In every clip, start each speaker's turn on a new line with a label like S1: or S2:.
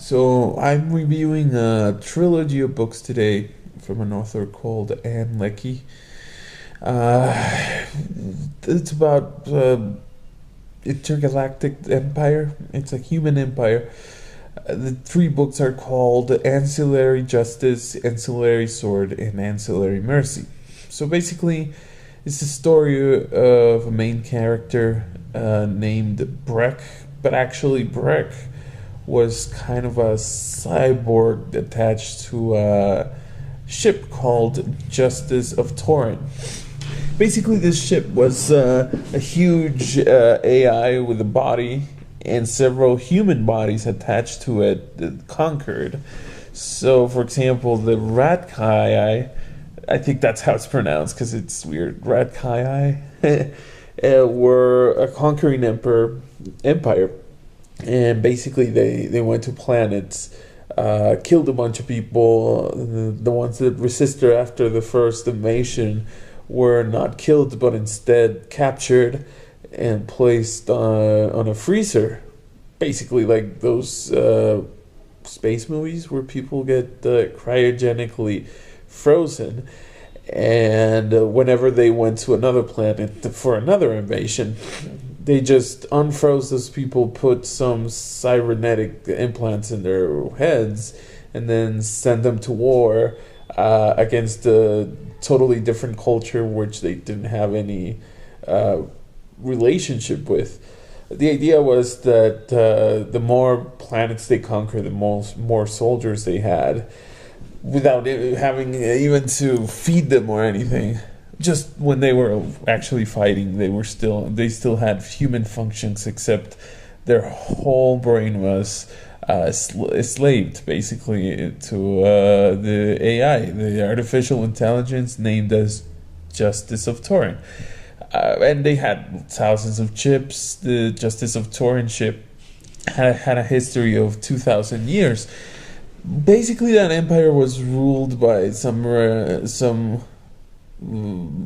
S1: So I'm reviewing a trilogy of books today from an author called Leckie. Uh, it's about intergalactic empire. It's a human empire. The three books are called Ancillary Justice, Ancillary Sword, and Ancillary Mercy. So basically, it's the story of a main character named Breck, but actually Breck was kind of a cyborg attached to a ship called Justice of Torin. Basically, this ship was a huge AI with a body and several human bodies attached to it that conquered. So, for example, the Ratkai, I think that's how it's pronounced because it's weird. Ratkai were a conquering empire, and basically they went to planets, killed a bunch of people. The ones that resisted after the first invasion were not killed, but instead captured and placed on a freezer. Basically, like those space movies where people get cryogenically frozen. And whenever they went to another planet for another invasion, they just unfroze those people, put some cybernetic implants in their heads, and then send them to war against a totally different culture which they didn't have any relationship with. The idea was that the more planets they conquer, the more soldiers they had, without having even to feed them or anything. Just when they were actually fighting, they still had human functions, except their whole brain was enslaved basically to the AI, the artificial intelligence named as Justice of Torin. And they had thousands of chips. The Justice of Torin ship had a history of 2,000 years. Basically, that empire was ruled by some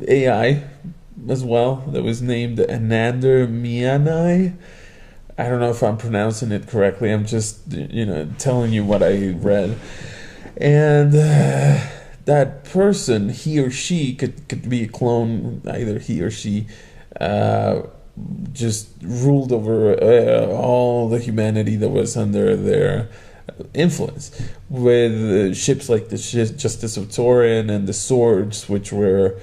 S1: AI as well that was named Anander Mianai. I don't know if I'm pronouncing it correctly. I'm just, telling you what I read. And that person, he or she, could be a clone. Either he or she just ruled over all the humanity that was under their influence, with ships like the Justice of Torin and the Swords, which were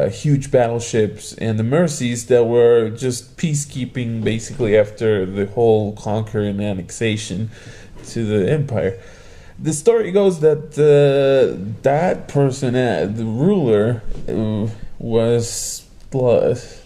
S1: huge battleships, and the Mercies that were just peacekeeping basically after the whole conquer and annexation to the empire. The story goes that that person, the ruler, was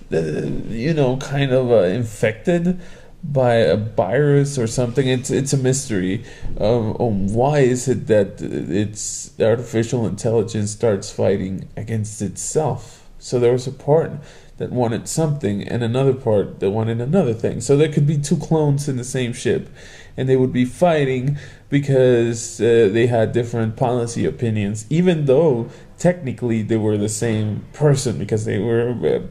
S1: kind of infected by a virus or something. It's a mystery. Why is it that its artificial intelligence starts fighting against itself? So there was a part that wanted something and another part that wanted another thing. So there could be two clones in the same ship, and they would be fighting because they had different policy opinions, even though technically they were the same person because they were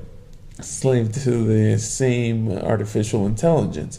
S1: slave to the same artificial intelligence.